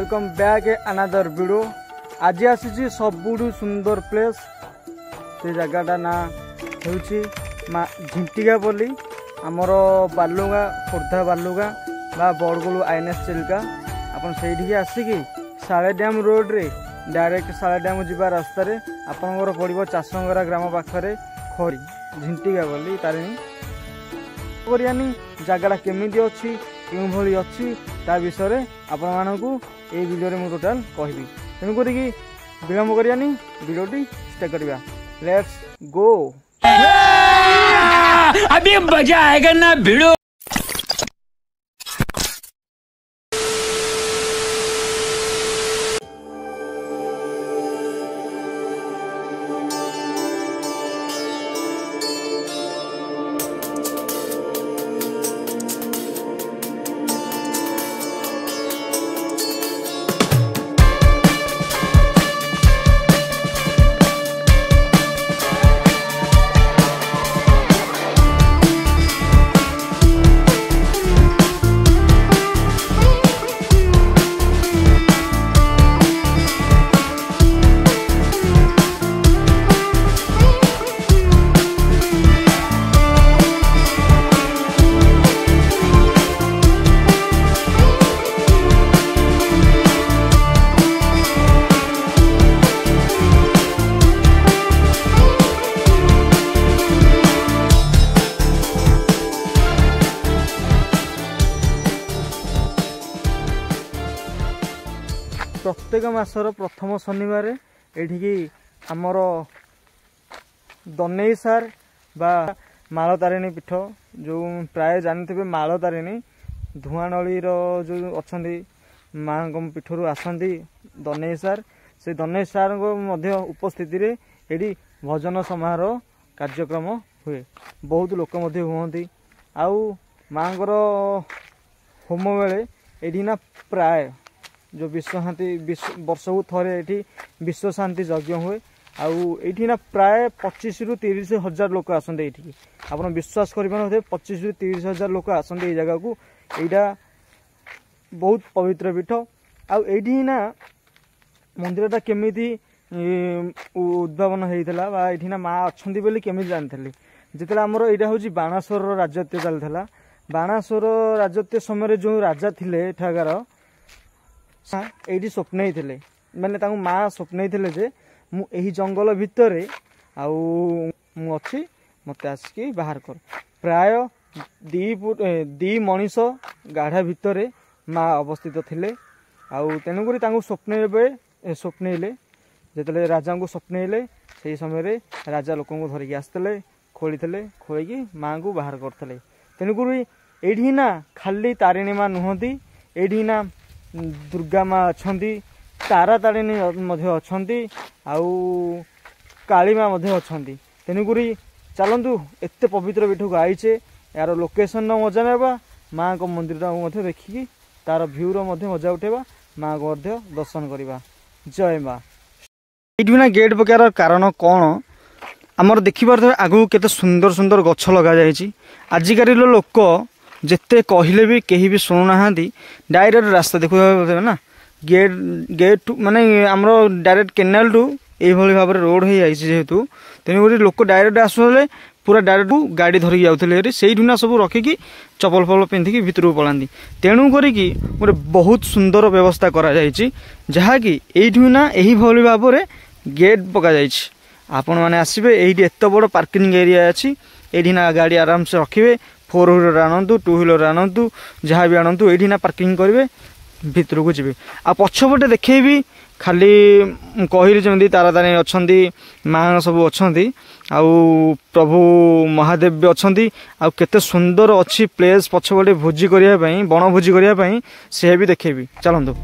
Welcome back another video. आज आसी सबुठ सुंदर प्लेस से जगटा ना हूँ झिंटिका बोली आमर बालुगा खोर्धा बालुगा बा बड़गोलू आईएनएस चिल्का आपन से आसिकी साले डैम रोड रे डायरेक्ट साले डैम जीवा रास्ता रे आपनकर पड़ो चाषंगरा ग्राम पाखरे खरी झिंटिका बोली तारिणी करियानी जगटा केमिति अच्छी क्यों भली अच्छी ता विषय आपण मानकू ए वीडियो रे मु टोटल कहबी तेणु करिकी विलंब करियानी वीडियोटी स्टार्ट करबा। Let's go. अभी मजा आएगा ना भिड़ो। प्रत्येक मासर प्रथम शनिवार एठिकी आमर दनई सार बा मालतारिणी पीठ जो प्राय जानते मालतारिणी धुआनली जो अच्छा माँ पीठर आसती दनई सार से दनई सार उपस्थिति रे एटी भजन समारोह कार्यक्रम हुए बहुत लोक हुए आउ माँ होम बेले एटी ना प्राय जो विश्व शांति वर्ष को थरे एठी विश्व शांति यज्ञ हुए आउ ना प्राय 25 रु 30 हजार लोक आसते ये आप विश्वास करें 25 रु 30 हजार लोक आसते जगह को यहाँ बहुत पवित्र पीठ आउ ना मंदिरटा केमिति उद्भावन होता ये ना माँ अच्छा बोली केमी जानी जिते आमर यहाँ हूँ बाणासुर राजत्व चलता बाणासुर राजत्व समय जो राजा थिले एठाकार ये स्वप्न थे मैंने माँ स्वप्न थे जे मुझे जंगल भितर अच्छी मत आसिक बाहर कर प्राय 2 मनीष गाढ़ा भितर माँ अवस्थित थे तेणुक स्वप्नले जो राजा को स्वप्नले से समय राजा लोक धरिकी आसते खोली माँ को बाहर करते तेणुक ये ना खाली तारिणी माँ नुहति ये ना दुर्गा माँ अच्छा तारा तारिणी अच्छा काली माँ अच्छा तेणुक चलतु एत पवित्र पीठ को आईचे यार लोकेशन मजा ना माँ को मंदिर देखिकी तार भ्यूर मजा उठेबा माँ को दर्शन करवा। जय माँ। ये गेट पकार कारण कौन आमर देखिपार आगु केते सुंदर सुंदर गछ लगा जाइछि आजिकारी लोक जिते कहले भी कहीं भी शुणुना डायरेक्ट रास्ता देखु ना गेट माने आमर डायरेक्ट केनाल टू ये भाव में रोड हो जेहेतु तेणुक लोक डायरेक्ट आसुले पूरा डायरेक्ट गाड़ी धरिकी जाऊे से सब रखिकी चपल फल पिंधिकी भितर को पलांती तेणु करी गोटे बहुत सुंदर व्यवस्था करा जहाँकि ना यही भाव में गेट पका आपण मैंने आसबे ये एत बड़ पार्किंग एरिया अच्छी ये ना गाड़ी आराम से रखिए 4 व्हीलर आणतु 2 व्हीलर आणतु जहाँ भी आणतु ये ना पार्किंग करेंगे भितर को जी आ पछपटे देखे भी खाली कहली जमी तारा तारिणी अच्छा माँ सब अच्छा प्रभु महादेव भी अच्छा आते सुंदर अच्छी प्लेस पछपटे भोजी करने बण भोजी करने से भी देखेबी चलतु।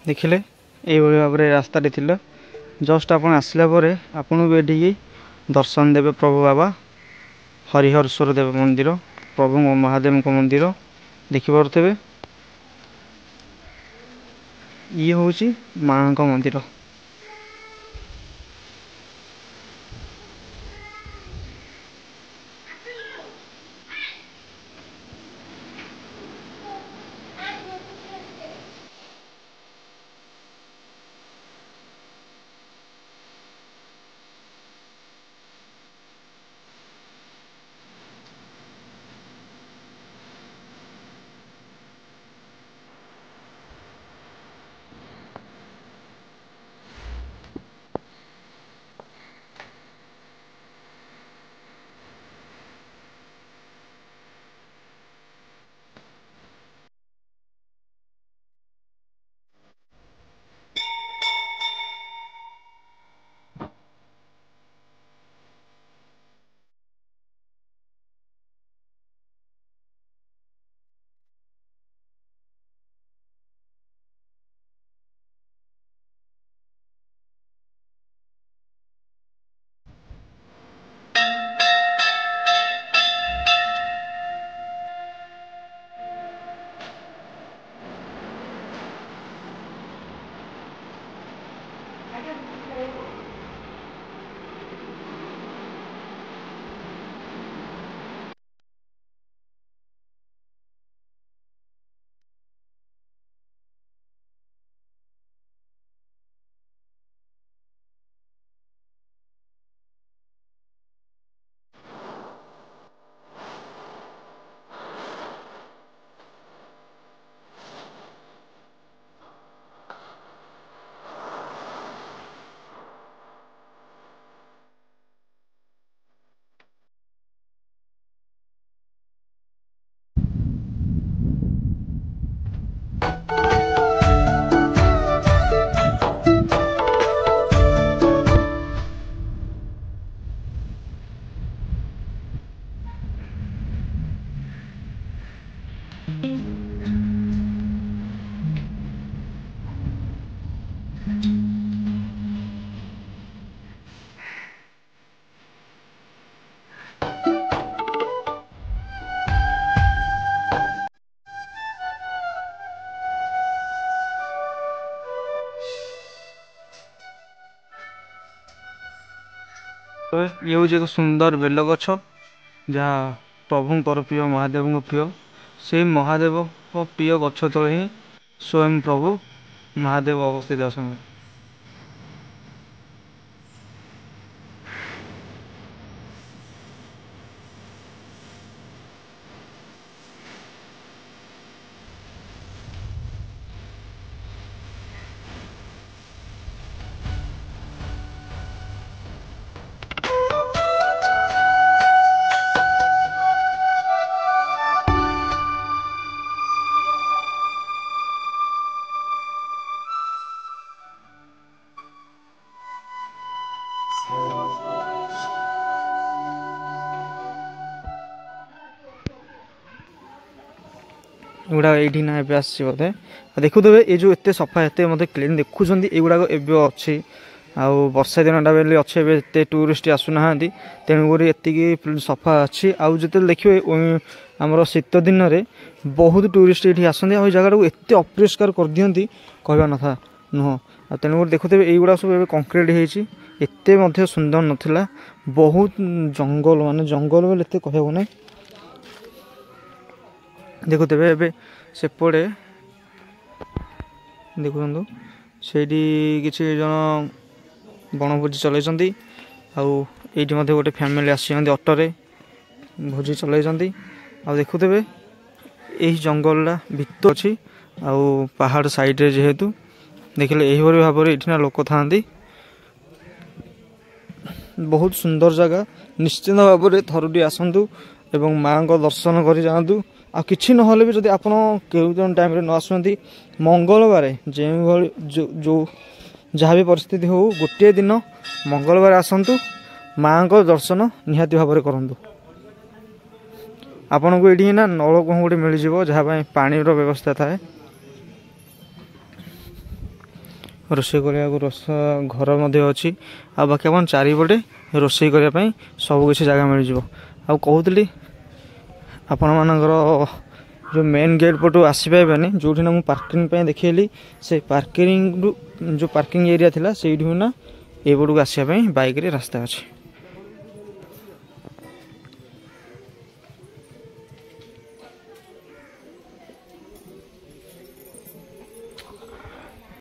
देखिले यही भाव में रास्ताटे थिला जस्ट आप आसला आपन भी एठी दर्शन देवे प्रभु बाबा हरिहरेश्वर देव मंदिर प्रभु महादेव मंदिर देखिपे ये हूँ माँ का मंदिर। तो ये हूँ एक सुंदर बेल गछ जहाँ प्रभुंर प्रिय महादेव प्रिय से महादेव प्रिय गछ तले ही स्वयं प्रभु महादेव अवस्थित अछन। एगुड़ा ये ना ए बोधे देखुवे ये जो एत सफा एत मतलब क्लीन देखुं युवा अच्छी आउ वर्षा दिन बेले अच्छे एत टूरिस्ट आसुना तेणुक एति सफा अच्छी आउ जो देखिए आमर शीत दिन में बहुत टूरिस्ट ये आसती आ जगह को एत अपरिष्कार कर दिखती कहवा ना नुह तेणुक देखुवे युवा सब कंक्रीट होते सुंदर नाला बहुत जंगल मान जंगल बोले एत कह ना देखुवे ए सेपटे देखु से किसी जन बनभोजी चलती आईटी गोटे फैमिली आसी ऑटोरे भोजी चलती आ देखुवे यही जंगलटा भितर अच्छी आउ पहाड़ साइड जेहेतु देखिले यही भाव में ये लोक था बहुत सुंदर जगह निश्चित भाव में थरुटी आसतु एवं माँ को दर्शन कर जातु आ किछि नहले भी जदि आपण केउजन टाइम रे न आसुंती मंगलवार जो जहाँ भी परिस्थिति हो गोटे दिन मंगलवार आसतु माँ को दर्शन निहाती भाव में करूँ। आपन को ये ना नलकूप गोटे मिल जहाँ पानी व्यवस्था थाए ରୋଷେଇ କରିବାକୁ ଘର ମଧ୍ୟ ଅଛି ଆଉ ବାକି ଆପଣ ଚାରିପଟେ ରୋଷେଇ କରିବା ପାଇଁ ସବୁକିଛି ଜାଗା ମିଳିଯିବ। ଆଉ କହୁଥିଲି ଆପଣମାନଙ୍କର ଯେଉଁ ମେନ୍ ଗେଟ୍ ପଟୁ ଆସିପାରିବାନି, ଯେଉଁଠି ନା ମୁଁ ପାର୍କିଂ ପାଇଁ ଦେଖେଇଲି, ସେ ପାର୍କିଂରୁ ଯେଉଁ ପାର୍କିଂ ଏରିଆ ଥିଲା ସେଇଠୁ ନା ଏଇପଟକୁ ଆସିବା ପାଇଁ ବାଇକ୍ରେ ରାସ୍ତା ଅଛି।